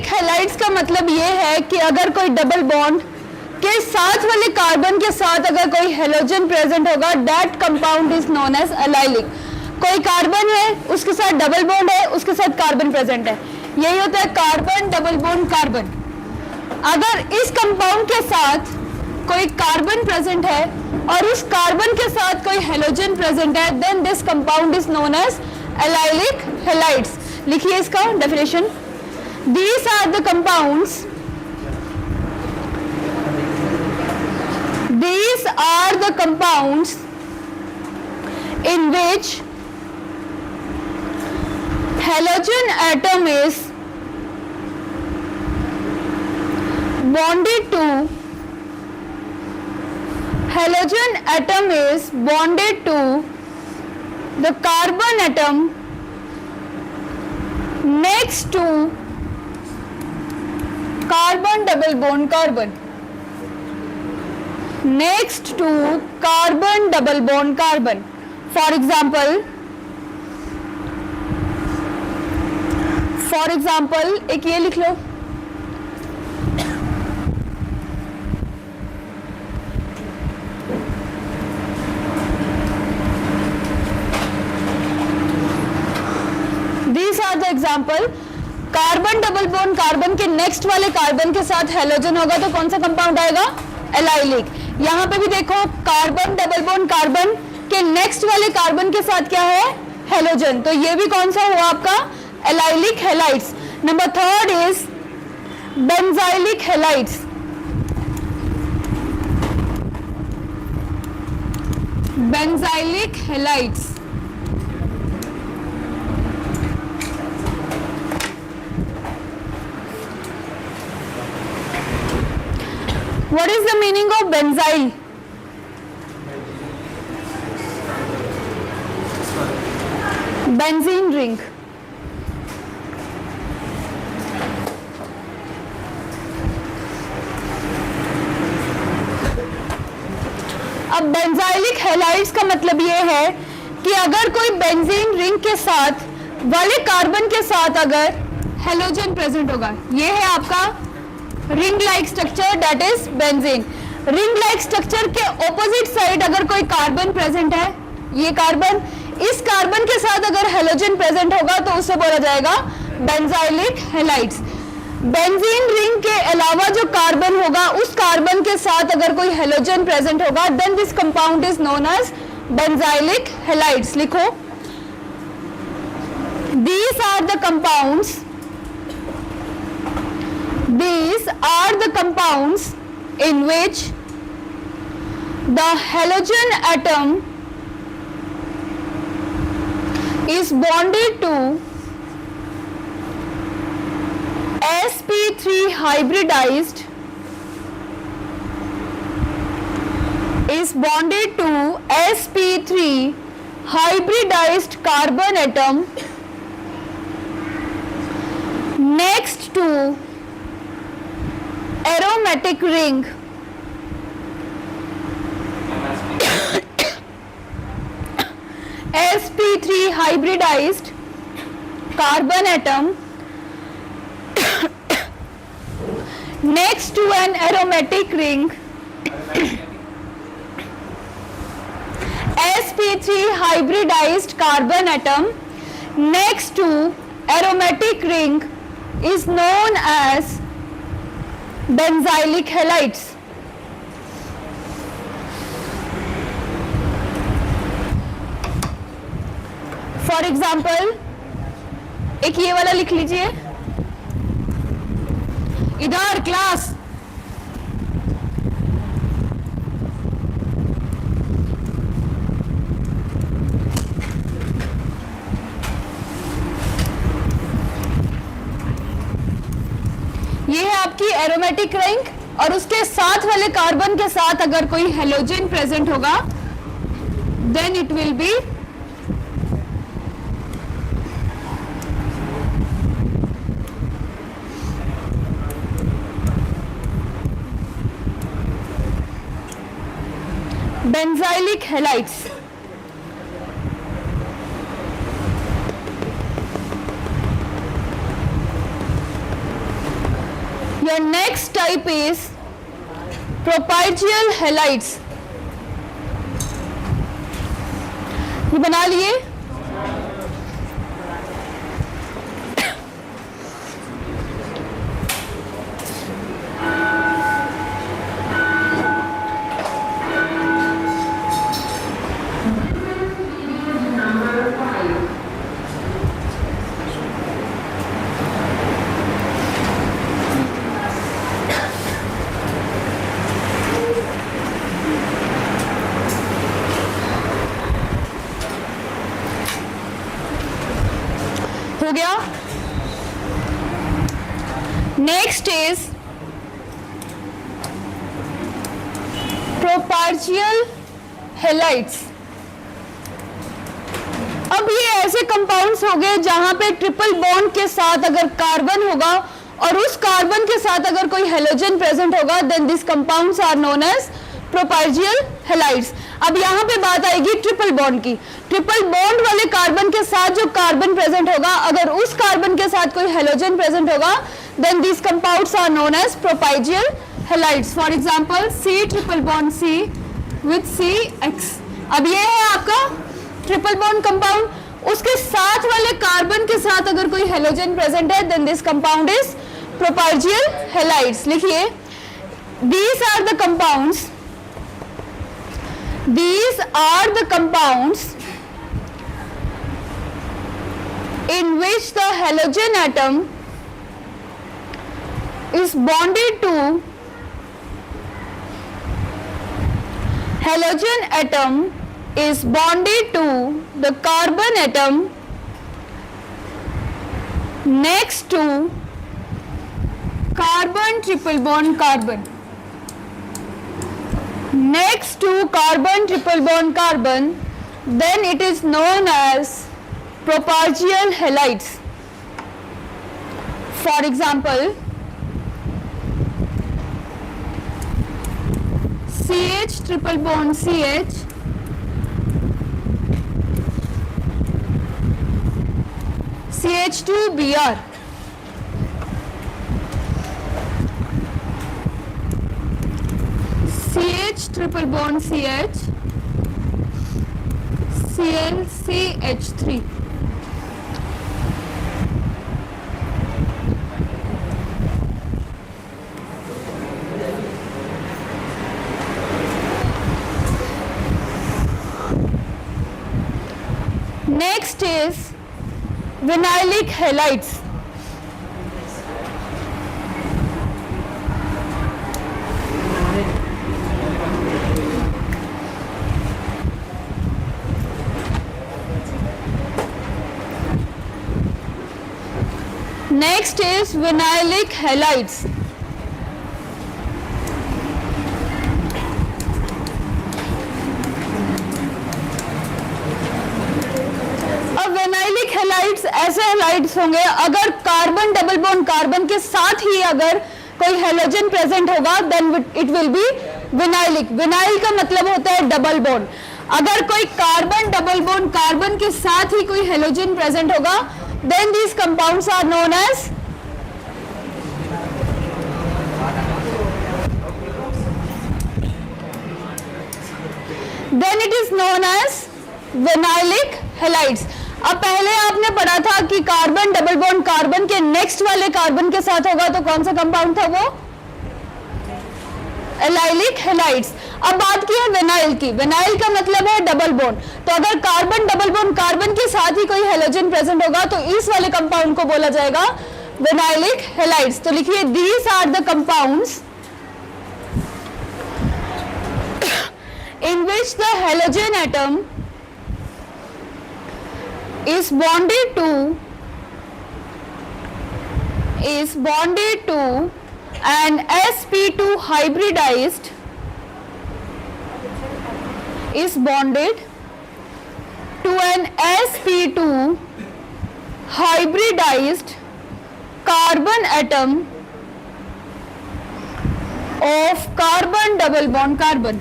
Benzylic halides का मतलब ये है कि अगर कोई डबल बॉन्ड के साथ वाले कार्बन के साथ अगर कोई हेलोजन प्रेजेंट होगा, that compound is known as allylic. कोई कार्बन है, उसके साथ डबल बॉन्ड है, उसके साथ कार्बन प्रेजेंट है, यही होता है कार्बन डबल बॉन्ड कार्बन। अगर इस कंपाउंड के साथ कोई कार्बन प्रेजेंट है और उस कार्बन के साथ कोई हेलोजन प्रेजेंट है, then this compound is known as allylic halides. लिखिए इसका definition. These are the compounds. These are the compounds in which halogen atom is bonded to halogen atom is bonded to the carbon atom next to carbon double bond carbon, next to carbon double bond carbon. For example एक ये लिख लो, these are the example। Carbon double bond carbon के next वाले carbon के साथ halogen होगा तो कौन सा कंपाउंड आएगा? एलाइलिक। यहाँ पे भी देखो कार्बन डबल बॉन्ड कार्बन के नेक्स्ट वाले कार्बन के साथ क्या है? हेलोजन। तो ये भी कौन सा हुआ आपका? Allylic halides. Number third is benzylic halides. Benzylic halides What is the meaning of benzyl? Benzene ring। अब बेंजाइलिक हैलाइड्स का मतलब ये है कि अगर कोई बेंजीन रिंग के साथ वाले कार्बन के साथ अगर हेलोजन प्रेजेंट होगा, ये है आपका ring like structure, that is benzene. Ring like structure के ऑपोजिट साइड अगर कोई कार्बन प्रेजेंट है, ये कार्बन, इस कार्बन के साथ अगर हेलोजन प्रेजेंट होगा तो उसे बोला जाएगा बेंजाइलिक हैलाइड्स। बेंजीन रिंग के अलावा जो कार्बन होगा, उस कार्बन के साथ अगर कोई हेलोजन प्रेजेंट होगा, then this compound is known as benzylic halides. लिखो, these are the compounds, these are the compounds in which the halogen atom is bonded to sp3 hybridized, is bonded to sp3 hybridized carbon atom next to aromatic ring sp3 hybridized carbon atom next to an aromatic ring sp3 hybridized carbon atom next to aromatic ring is known as benzylic halides. For example एक ये वाला लिख लीजिए इधर class. ये है आपकी aromatic ring और उसके साथ वाले कार्बन के साथ अगर कोई हेलोजन प्रेजेंट होगा, then it will be benzylic halides. The next type is propargyl halides. ये बना लिए. हो गया. Next is propargyl halides. अब ये ऐसे कंपाउंड्स हो गए जहां पे ट्रिपल बॉन्ड के साथ अगर कार्बन होगा और उस कार्बन के साथ अगर कोई हेलोजन प्रेजेंट होगा, then this compounds are known as propargyl halides. अब यहाँ पे बात आएगी ट्रिपल बॉन्ड की. ट्रिपल बॉन्ड वाले कार्बन के साथ जो कार्बन प्रेजेंट होगा, अगर उस कार्बन के साथ कोई हेलोजन प्रेजेंट होगा, then this compounds are known as propargyl halides. For example C triple bond C with CX. अब ये है आपका ट्रिपल बॉन्ड कंपाउंड. उसके साथ वाले कार्बन के साथ अगर कोई हेलोजन प्रेजेंट है, then this compound is propargyl halides. लिखिए, these are the compounds. These are the compounds in which the halogen atom is bonded to the carbon atom next to carbon triple bond carbon. Next to carbon triple bond carbon, then it is known as propargyl halides. For example, CH triple bond CH, CH2Br. CH triple bond CH, ClCH3. Next is vinylic halides. Next is vinylic halides. अब vinylic halides ऐसे halides होंगे अगर carbon double bond carbon के साथ ही अगर कोई halogen present होगा, then it will be vinylic. Vinyl का मतलब होता है डबल बॉन्ड. अगर कोई कार्बन डबल बॉन्ड कार्बन के साथ ही कोई हेलोजन प्रेजेंट होगा, then these compounds are known as vinylic halides. अब पहले आपने पढ़ा था कि कार्बन डबल बॉन्ड कार्बन के नेक्स्ट वाले कार्बन के साथ होगा, तो कौन सा कंपाउंड था वो? Allylic halides. अब बात की है विनाइल की. विनाइल का मतलब है डबल बॉन्ड. तो अगर कार्बन डबल बॉन्ड कार्बन के साथ ही कोई हेलोजन प्रेजेंट होगा, तो इस वाले कंपाउंड को बोला जाएगा विनाइलिक हेलाइड्स. तो लिखिए, these are the compounds in which the halogen atom is bonded to an sp2 hybridized carbon atom of carbon double bond carbon.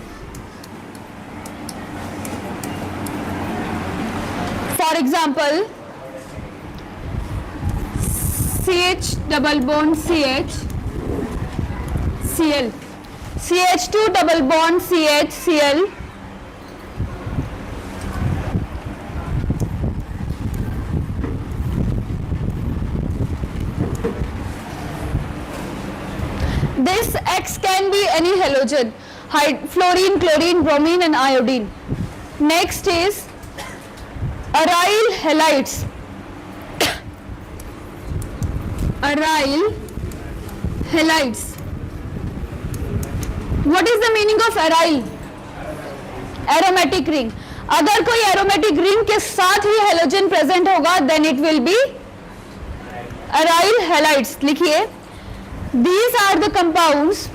For example, CH double bond CH, Cl, CH2 double bond CH, Cl, this X can be any halogen, fluorine, chlorine, bromine and iodine. Next is aryl halides. Aryl halides. What is the meaning of aryl? Aromatic ring. अगर कोई aromatic ring के साथ ही halogen present होगा then it will be aryl halides. लिखिए, these are the compounds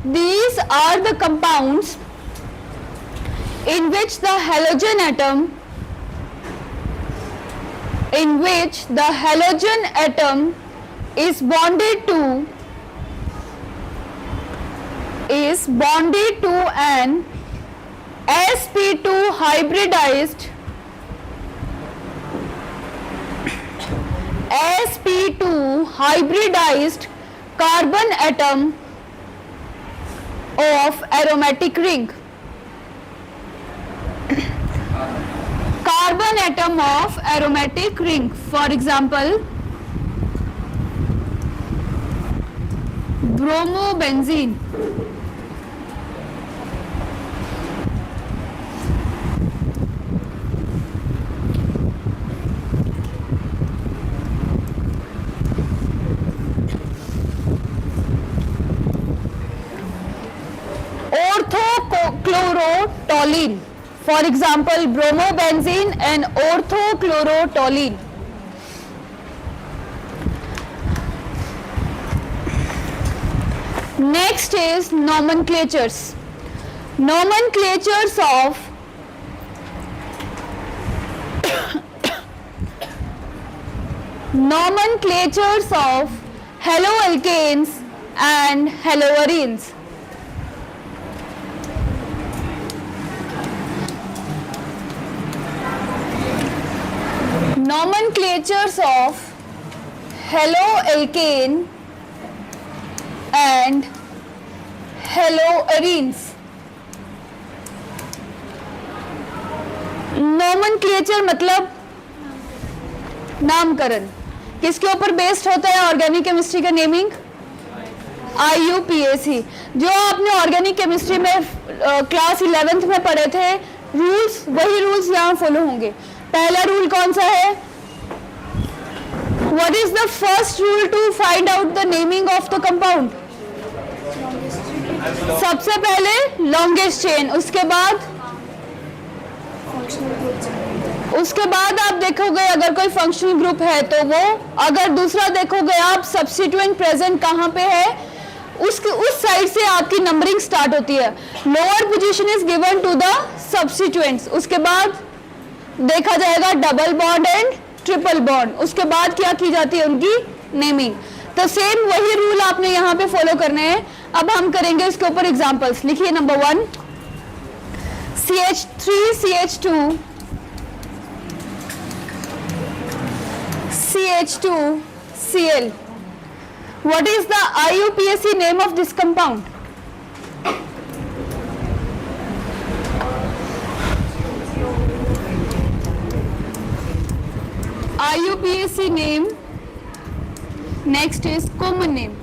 these are the compounds in which the halogen atom is bonded to an sp2 hybridized carbon atom of aromatic ring. Carbon atom of aromatic ring. For example, bromobenzene. Orthochlorotoluene. For example, bromobenzene and orthochlorotoluene. Next is nomenclatures. Nomenclatures of haloalkanes and haloarenes. Nomenclatures of haloalkane and haloarenes. Nomenclature मतलब नामकरण. किसके ऊपर based होता है organic chemistry का naming? IUPAC. जो आपने organic chemistry में क्लास 11th में पढ़े थे रूल्स, वही रूल्स यहाँ फॉलो होंगे. पहला रूल कौन सा है? What is the first rule to find out the naming of the compound? सबसे पहले longest chain, उसके बाद आप देखोगे अगर कोई फंक्शनल ग्रुप है तो वो, अगर दूसरा देखोगे आप सब्स्टिट्यूएंट प्रेजेंट कहाँ पे है, उस साइड से आपकी नंबरिंग स्टार्ट होती है. Lower position is given to the substituents. उसके बाद देखा जाएगा double bond and triple bond. उसके बाद क्या की जाती है? उनकी नेमिंग. तो सेम वही रूल आपने यहाँ पे फॉलो करने हैं. अब हम करेंगे इसके ऊपर एग्जांपल्स. लिखिए number 1, CH3CH2 CH2Cl. What is the IUPAC name of this compound? IUPAC name. Next is common name.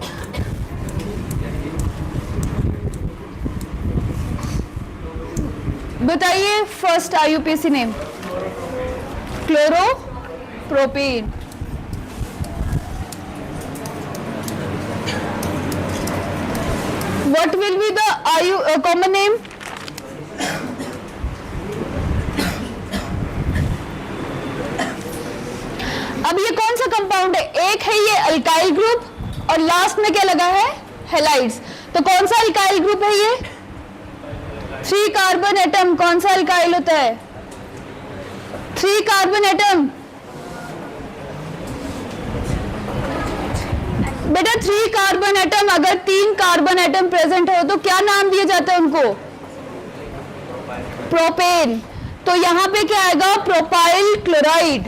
बताइए first IUPAC name. Chloropropane. What will be the common name? अब ये कौन सा कंपाउंड है? एक है ये अल्काइल ग्रुप और लास्ट में क्या लगा है? हेलाइड्स. तो कौन सा अल्काइल ग्रुप है ये? 3 कार्बन एटम. कौन सा अल्काइल होता है? 3 कार्बन एटम. बेटा 3 कार्बन एटम, अगर 3 कार्बन एटम प्रेजेंट हो तो क्या नाम दिया जाता है उनको? प्रोपेन. तो यहां पे क्या आएगा? Propyl chloride.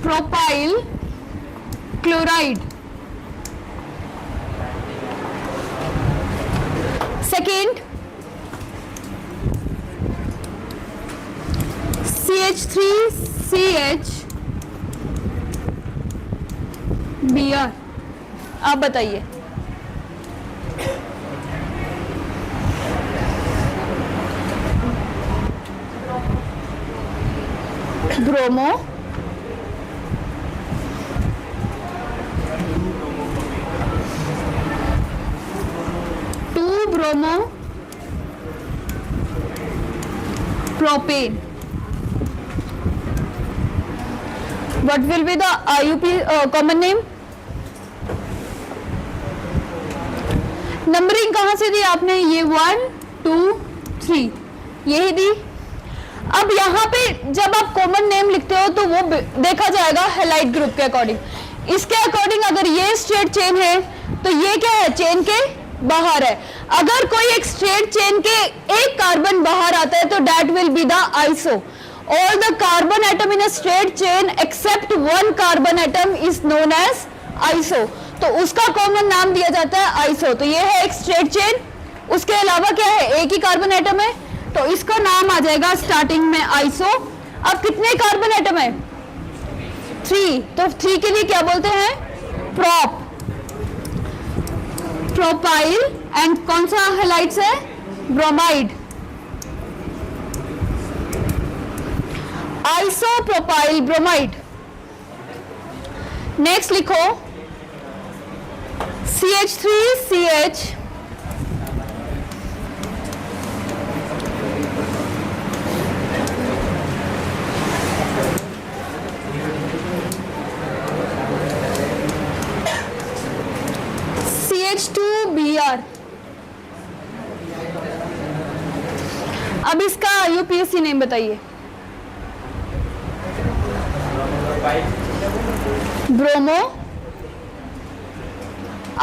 Propyl chloride. Second CH3CH Br। आप बताइए। Bromo bromo propane। What will be the IUP common name? Numbering कहां से दी आपने? ये 1 2 3 यही दी। अब यहाँ पे जब आप कॉमन नेम लिखते हो तो वो देखा जाएगा हैलाइड ग्रुप के अकॉर्डिंग। इसके अकॉर्डिंग अगर ये स्ट्रेट चेन है तो ये क्या है? चेन के बाहर है। अगर कोई एक स्ट्रेट चेन के एक कार्बन बाहर आता है तो that will be the iso. All the carbon atom in a straight chain except one carbon atom is known as iso. तो उसका कॉमन नाम दिया जाता है आइसो। तो ये है एक स्ट्रेट चेन, उसके अलावा क्या है? एक ही कार्बन एटम है तो इसका नाम आ जाएगा स्टार्टिंग में आइसो। अब कितने कार्बन एटम है? 3। तो 3 के लिए क्या बोलते हैं? Prop, propyl. एंड कौन सा हैलाइड्स है? Bromide. Iso propyl bromide. Next लिखो CH3CH CH2Br। अब इसका IUPAC नेम बताइए। ब्रोमो।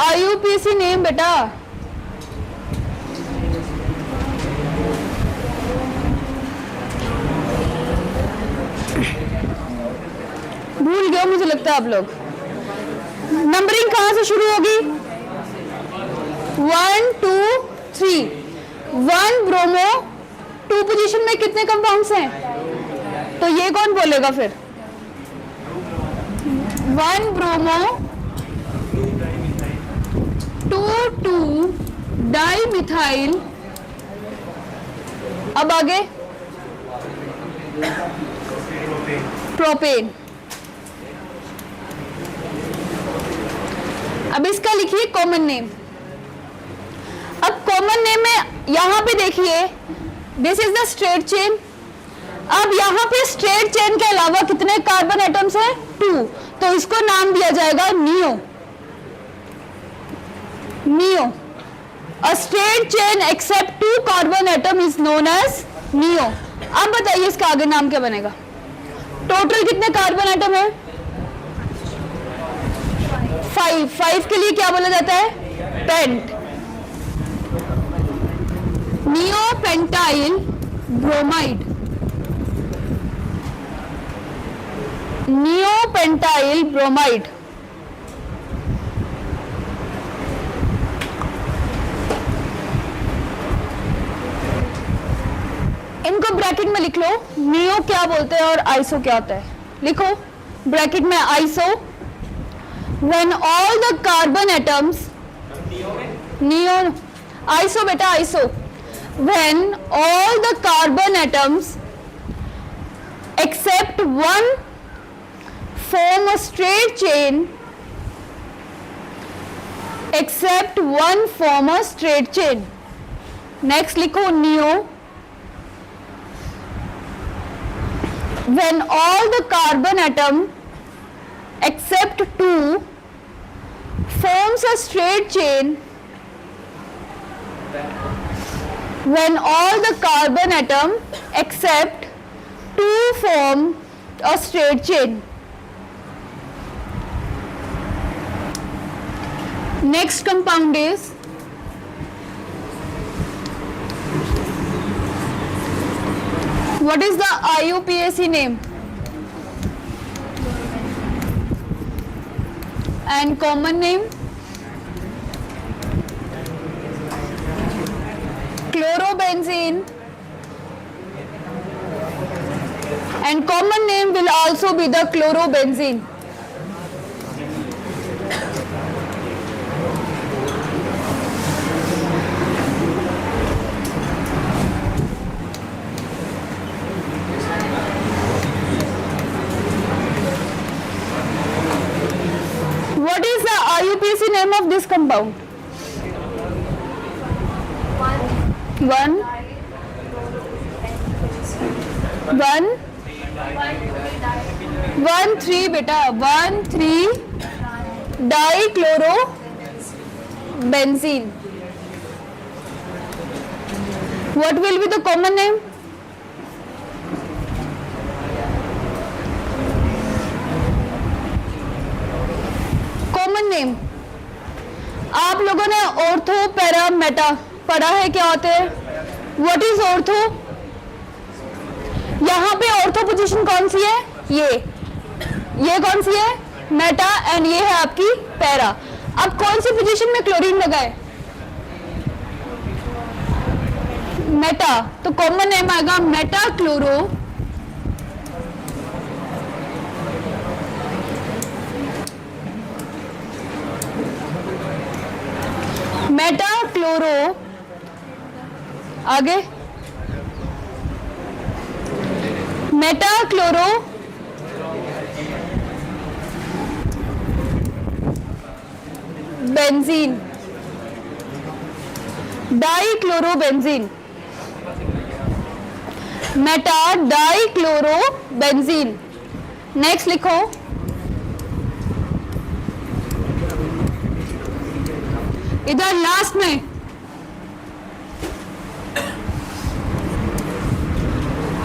IUPAC नेम बेटा। भूल गया मुझे लगता है आप लोग। नंबरिंग कहां से शुरू होगी? 1 2 3। 1 ब्रोमो। 2 पोजीशन में कितने कंपाउंड्स हैं? तो ये कौन बोलेगा फिर? 1 ब्रोमो 2 डाइमिथाइल। अब आगे प्रोपेन। अब इसका लिखिए कॉमन नेम। अब कॉमन नेम में यहां पे देखिए this is the straight chain. अब यहाँ पे स्ट्रेट चेन के अलावा कितने कार्बन एटम्स हैं? 2। तो इसको नाम दिया जाएगा neo. Neo. A straight chain except 2 carbon atom is known as neo. अब बताइए इसका आगे नाम क्या बनेगा? टोटल कितने कार्बन एटम है? 5। 5 के लिए क्या बोला जाता है? Pent. Neo pentyl bromide. Neo pentyl bromide. इनको ब्रैकेट में लिख लो। नियो क्या बोलते हैं और आइसो क्या होता है? लिखो ब्रैकेट में iso. When all the carbon atoms. Neo iso beta iso. When all the carbon atoms except one form a straight chain, except one form a straight chain. Next लिखो neo। When all the carbon atom except 2 forms a straight chain, when all the carbon atom except 2 form a straight chain. Next compound is what is the IUPAC name? and common name chlorobenzene, and common name will also be the chlorobenzene. What is the IUPAC name of this compound? One, three beta, 1,3 dichlorobenzene. What will be the common name? Common name आप लोगों ने ortho para Meta पढ़ा है, क्या होते हैं? What is ortho? यहाँ पे ऑर्थो पोजीशन कौन सी है? ये कौन सी है? मेटा, एंड ये है आपकी पैरा। अब कौन सी पोजीशन में क्लोरीन लगा है? मेटा, तो कॉमन नेम आएगा मेटा क्लोरो आगे metachloro benzene, dichlorobenzene, Meta dichlorobenzene. Next लिखो इधर लास्ट में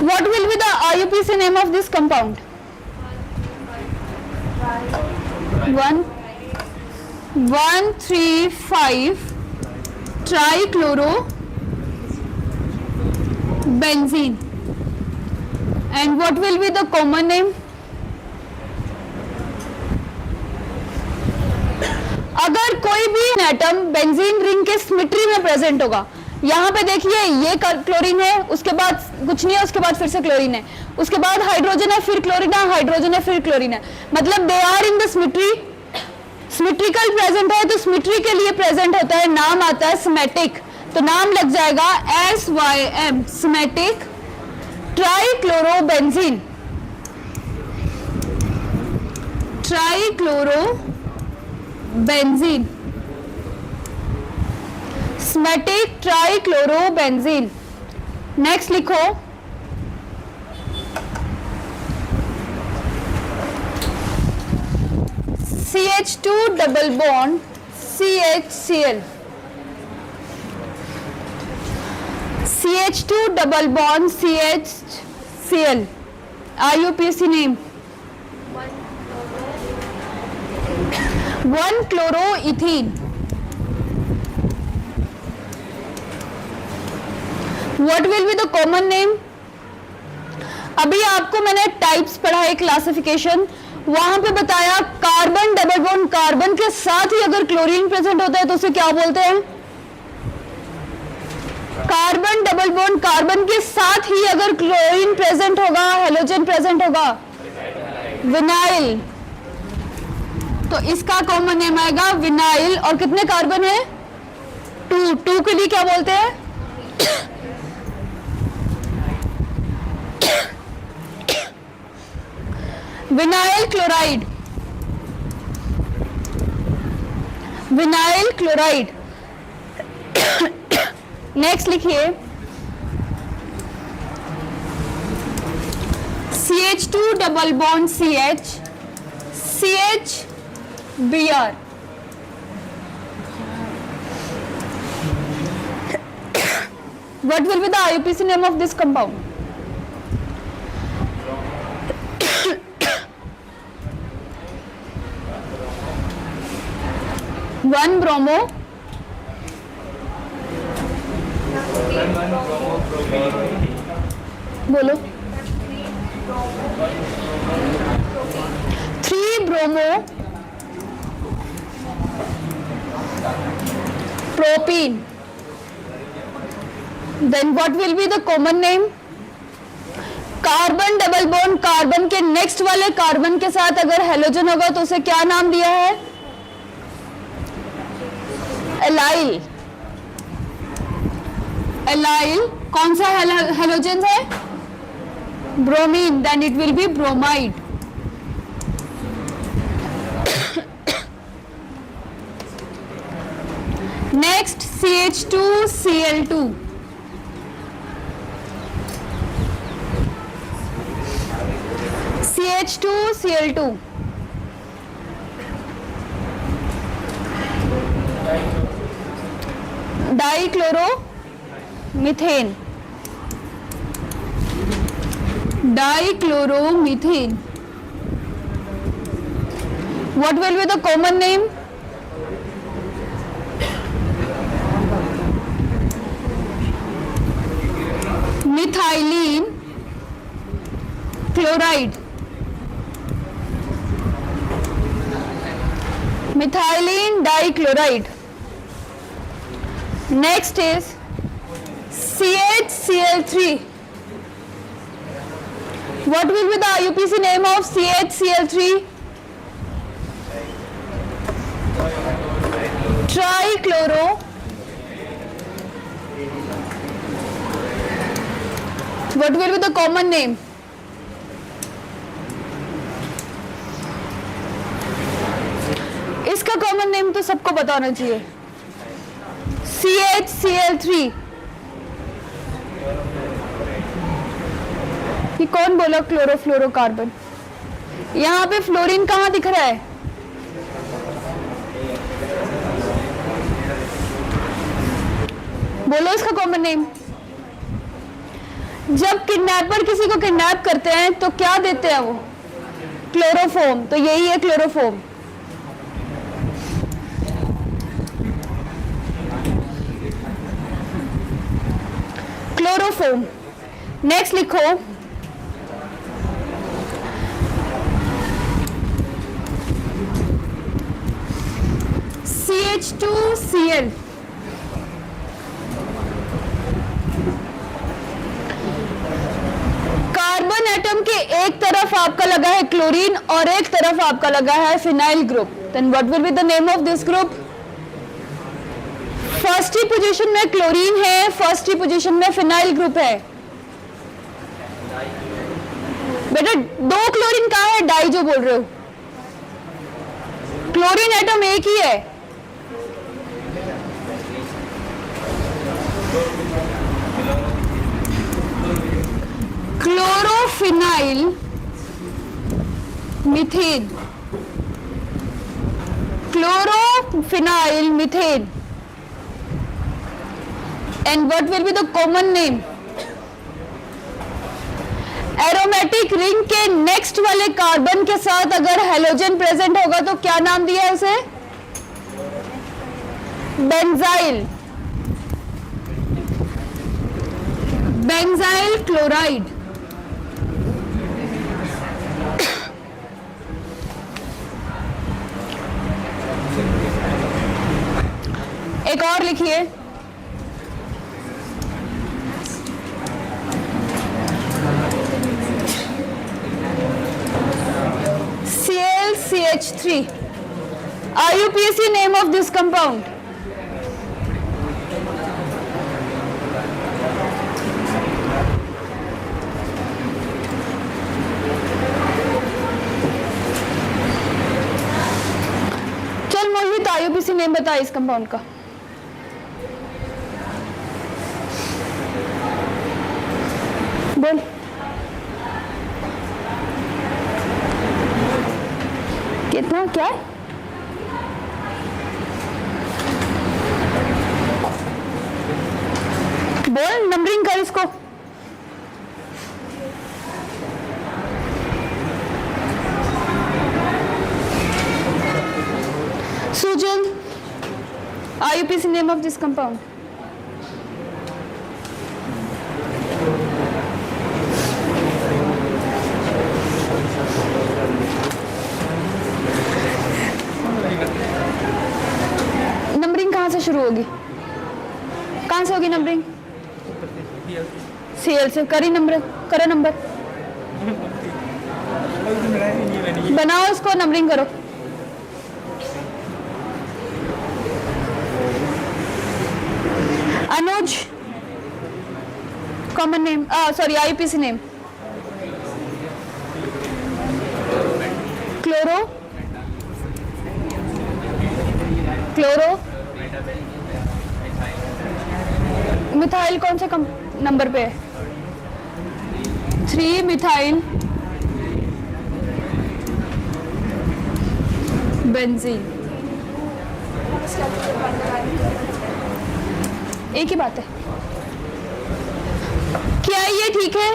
what will be the IUPAC name of this compound? 1,3,5 trichlorobenzene, and what will be the common name? अगर कोई भी एटम बेंजीन रिंग के symmetry में प्रेजेंट होगा, यहाँ पे देखिए ये क्लोरीन है, उसके बाद कुछ नहीं है, उसके बाद फिर से क्लोरीन है, उसके बाद हाइड्रोजन है, फिर क्लोरीन है, हाइड्रोजन है, फिर क्लोरीन है, मतलब they are in the symmetry. Symmetrical present है तो सिमेट्री के लिए प्रेजेंट होता है, नाम आता है सिमेटिक, तो नाम लग जाएगा SYM, सिमेटिक ट्राइक्लोरोबेंजीन, ट्राइक्लोरोबेंजीन, सिमेटिक ट्राइक्लोरोबेंजीन। नेक्स्ट लिखो CH2 double bond CHCl, CH2 double bond CHCl, IUPAC name 1-chloroethene। What will be the common name? अभी आपको मैंने टाइप्स पढ़ा है, क्लासिफिकेशन, वहां पे बताया कार्बन डबल बॉन्ड कार्बन के साथ ही अगर क्लोरीन प्रेजेंट होता है तो उसे क्या बोलते हैं? कार्बन डबल बॉन्ड कार्बन के साथ ही अगर क्लोरीन प्रेजेंट होगा, हेलोजन प्रेजेंट होगा, विनाइल, तो इसका कॉमन नेम आएगा विनाइल। और कितने कार्बन है? 2 के लिए क्या बोलते हैं? Vinyl chloride, vinyl chloride. Next लिखिए CH2 double bond CH, CHBr, what will be the IUPAC name of this compound? 1-bromo, बोलो 3-bromo Propene. Then what will be the common name? Carbon double bond, carbon के next वाले carbon के साथ अगर halogen होगा तो उसे क्या नाम दिया है? एलाइल. एलाइल कौन सा हेलोजन है? Bromine. Then it will be bromide. Next CH2Cl2. CH2Cl2. Dichloromethane. Dichloromethane. What will be the common name? Methylene chloride. Methylene dichloride. Next is CHCl3. What will be the IUPAC name of CHCl3? Trichloro. What will be the common name? इसका common name तो सबको पता होना चाहिए. CHCl3. ये कौन बोला chlorofluorocarbon? यहाँ पे फ्लोरीन कहाँ दिख रहा है? बोलो इसका कॉमन नेम. जब किडनैपर किसी को किडनैप करते हैं तो क्या देते हैं वो? क्लोरोफॉर्म. तो यही है क्लोरोफॉर्म. क्लोरोफॉर्म. नेक्स्ट लिखो CH2Cl. कार्बन एटम के एक तरफ आपका लगा है क्लोरीन और एक तरफ आपका लगा है phenyl group. Then what will be the name of this group? First ही पोजीशन में क्लोरीन है, फर्स्ट ही पोजीशन में फिनाइल ग्रुप है. बेटा दो क्लोरीन कहाँ है? डाई जो बोल रहे हो. क्लोरीन एटम एक ही है. Chlorophenyl methane. Chlorophenyl methane. And what will be the common name? Aromatic ring के नेक्स्ट वाले कार्बन के साथ अगर हेलोजन प्रेजेंट होगा तो क्या नाम दिया है उसे? बेंजाइल. Benzyl chloride. एक और लिखिए. ClCH3. IUPAC name of this compound? चल मोहित IUPAC नेम बता इस कंपाउंड का. बोल. कितना क्या है? बोल नंबरिंग कर इसको. सुजन IUPAC name of this compound? Numbering कहाँ से शुरू होगी? कहाँ से होगी नंबरिंग? सीएल से करी नंबर, करो नंबर बनाओ, इसको नंबरिंग करो। Anuj, common name, sorry IPC name, chloro, chloro, methyl कौन से नंबर पे है? 3 मिथाइल बेंजीन। एक ही बात है, क्या ये ठीक है?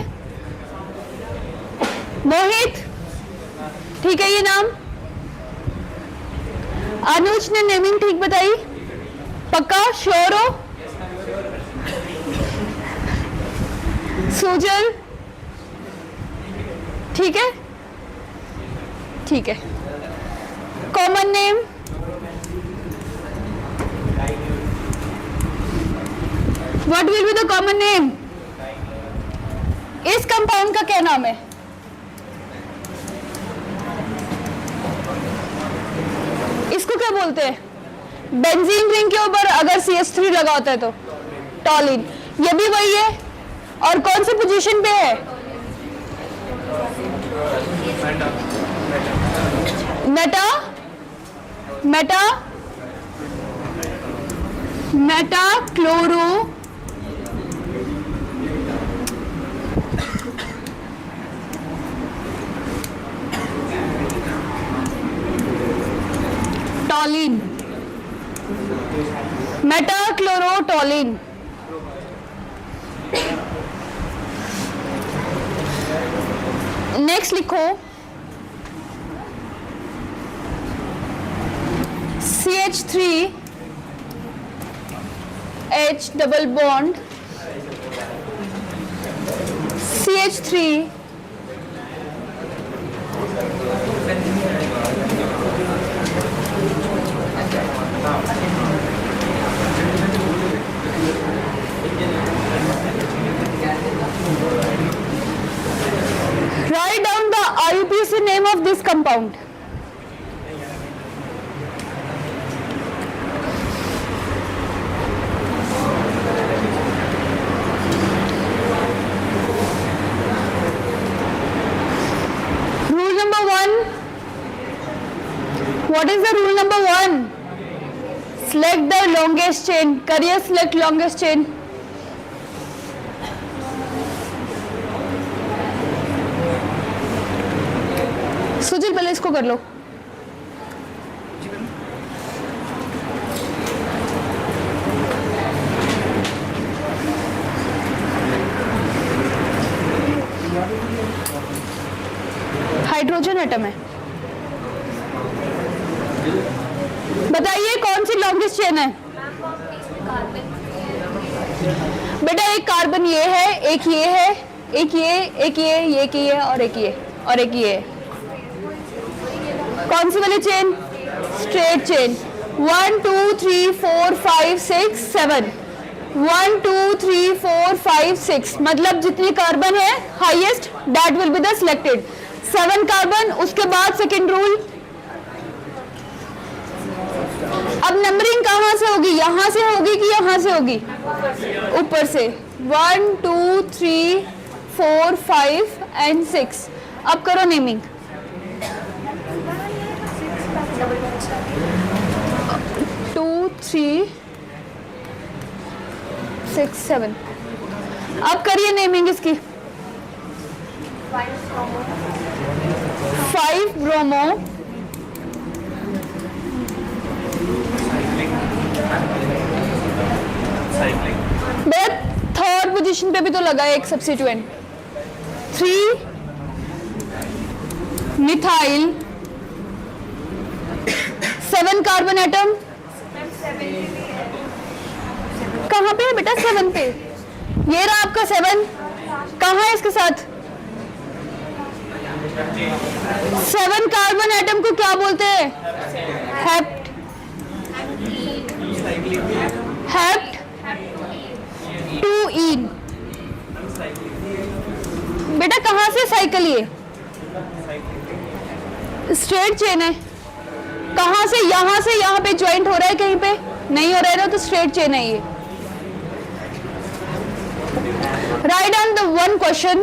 मोहित, ठीक है ये नाम? अनुज ने नेमिंग ठीक बताई? पक्का श्योर हो? सुजल ठीक है? ठीक है। Common name? What will be the common name? इस कंपाउंड का क्या नाम है? इसको क्या बोलते हैं? बेंजीन रिंग के ऊपर अगर CH3 लगा होता है तो टॉलिन। ये भी वही है, और कौन सी पोजीशन पे है? Meta, Meta, Meta chloro टॉलिन, Meta chloro टॉलिन। Next लिखो CH3 H double bond CH3 Write down the IUPAC name of this compound. Rule number 1. What is the rule number 1? Select the longest chain. Career select longest chain. सुजिल पहले इसको कर लो। Hydrogen atom है, बताइए कौन सी longest chain है? बेटा एक carbon ये है, एक ये है, एक ये, एक ये की है, और एक ये, और एक ये है। कौन सी वाली चेन? Straight chain. 1 2 3 4 5 6 7 1 2 3 4 5 6 मतलब जितनी कार्बन है highest that will be the selected. 7 carbon, उसके बाद सेकेंड रूल। अब नंबरिंग कहाँ से होगी? यहां से होगी कि यहां से होगी? ऊपर से। 1 2 3 4 5 एंड 6। अब करो नेमिंग। 2 3 6 7। अब करिए नेमिंग इसकी। 5 ब्रोमो, बेटा थर्ड पोजीशन पे भी तो लगा है एक सब्स्टिट्यूएंट। 3 methyl, 7 carbon atom. कहाँ पे है बेटा? 7 पे। ये रहा आपका 7। कहाँ है इसके साथ? 7 कार्बन एटम को क्या बोलते हैं? हेप्ट। हेप्ट साइकिल ये? स्ट्रेट चेन है। कहां से यहां पे ज्वाइंट हो रहा है, कहीं पे नहीं हो रहा है ना, तो स्ट्रेट चेन है ये। Right down the one question,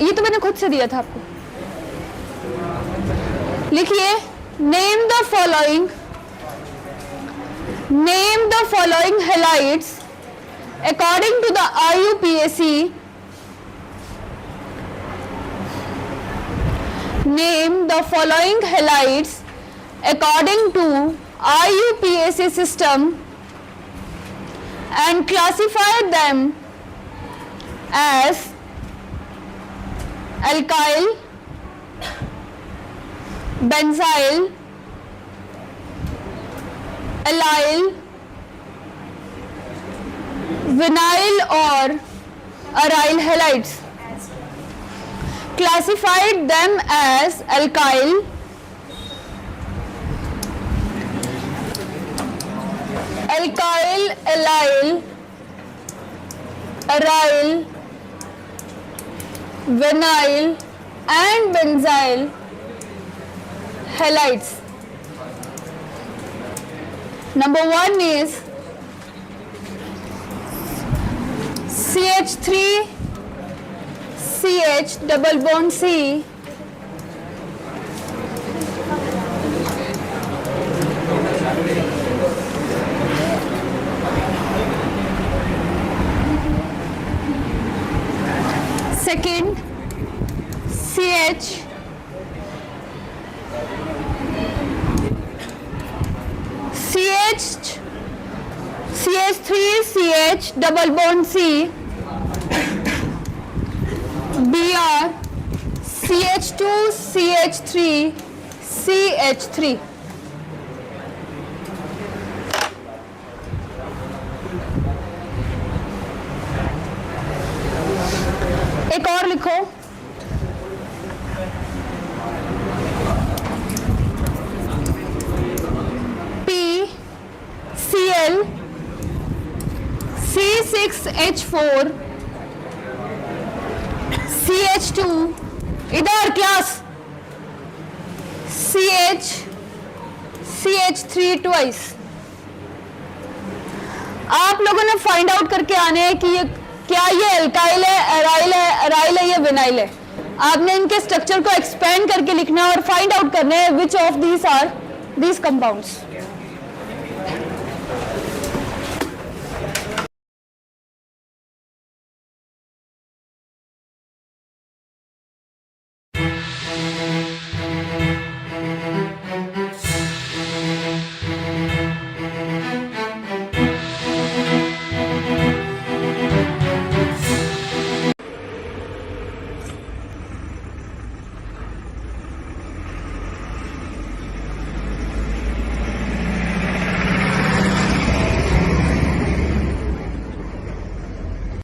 ये तो मैंने खुद से दिया था आपको। लिखिए, name the following halides according to the IUPAC। Name the following halides according to IUPAC system and classify them as alkyl, benzyl, allyl, vinyl or aryl halides. Classified them as alkyl, allyl, aryl, vinyl and benzyl halides. Number 1 is CH3 CH double bond C, second CH CH3 CH double bond C, Br CH2 CH3 CH3। एक और लिखो, P Cl C6H4 CH2, इधर class, CH3 twice. आप लोगों ने find out करके आने हैं कि ये क्या, ये एल्काइल है, अराइल है या विनाइल है। आपने इनके स्ट्रक्चर को एक्सपेंड करके लिखना है और फाइंड आउट करना है which of these are these compounds.